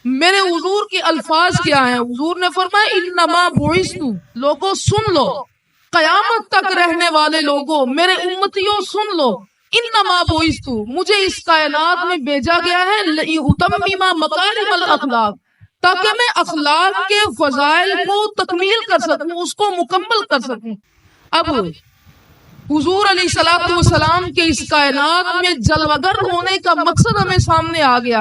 میرے حضور کے الفاظ کیا ہیں؟ حضور نے فرمایا انما بعثتو، لوگوں سن لو، قیامت تک رہنے والے لوگوں، میرے امتیوں سن لو، انما بعثتو، مجھے اس کائنات میں بھیجا گیا ہے لأتمم مکارم الاخلاق، تاکہ میں اخلاق کے فضائل کو تکمیل کر سکوں، اس کو مکمل کر سکوں۔ اب حضور علیہ الصلوۃ والسلام کے اس کائنات میں جلوگر ہونے کا مقصد ہمیں سامنے آ گیا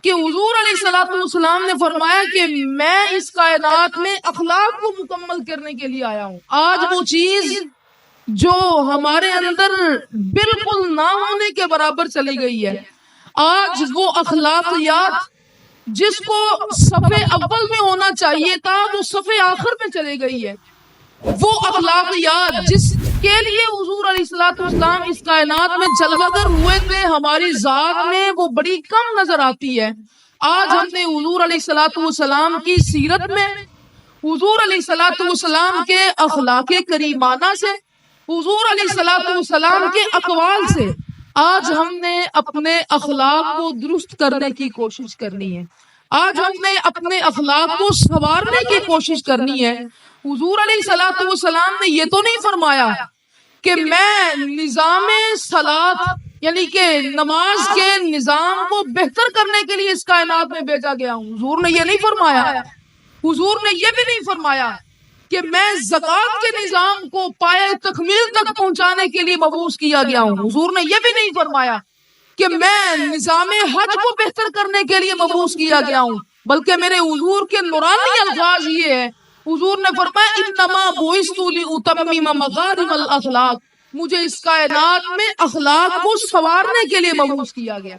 کہ حضور علیہ الصلوۃ والسلام نے فرمایا کہ میں اس کائنات میں اخلاق کو مکمل کرنے کے لیے آیا ہوں۔ آج وہ چیز جو ہمارے اندر بالکل نہ ہونے کے برابر چلی گئی ہے، آج وہ اخلاقیات جس کو صفحے اول میں ہونا چاہیے تھا وہ صفحے آخر میں چلی گئی ہے، وہ اخلاقیات جس کے لیے حضور علیہ الصلوۃ والسلام اس کائنات میں جلوگر ہوئے تھے، ہماری ذات میں وہ بڑی کم نظر آتی ہے۔ آج ہم نے حضور علیہ الصلوۃ والسلام کی سیرت میں، حضور علیہ الصلوۃ والسلام کے اخلاق کریمانہ سے، حضور علیہ الصلوۃ والسلام کے اقوال سے آج ہم نے اپنے اخلاق کو درست کرنے کی کوشش کرنی ہے۔ آج ہم نے اپنے اخلاق کو سنوارنے کی کوشش کرنی ہے۔ حضور علیہ الصلوۃ والسلام نے یہ تو نہیں فرمایا کہ میں نظام صلاۃ یعنی کہ نماز کے نظام کو بہتر کرنے کے لیے اس کائنات میں بھیجا گیا ہوں، حضور نے یہ نہیں فرمایا۔ حضور نے یہ بھی نہیں فرمایا کہ میں زکوٰۃ کے نظام کو پائے تکمیل تک پہنچانے کے لیے مبعوث کیا گیا ہوں، حضور نے یہ بھی نہیں فرمایا کہ میں نظام حج کو بہتر کرنے کے لیے مبعوث کیا گیا ہوں، بلکہ میرے حضور کے نورانی الفاظ یہ ہے، حضور نے فرمایا انما بعثت لأتمم مکارم الاخلاق، مجھے اس کائنات میں اخلاق کو سنوارنے کے لیے مبعوث کیا گیا۔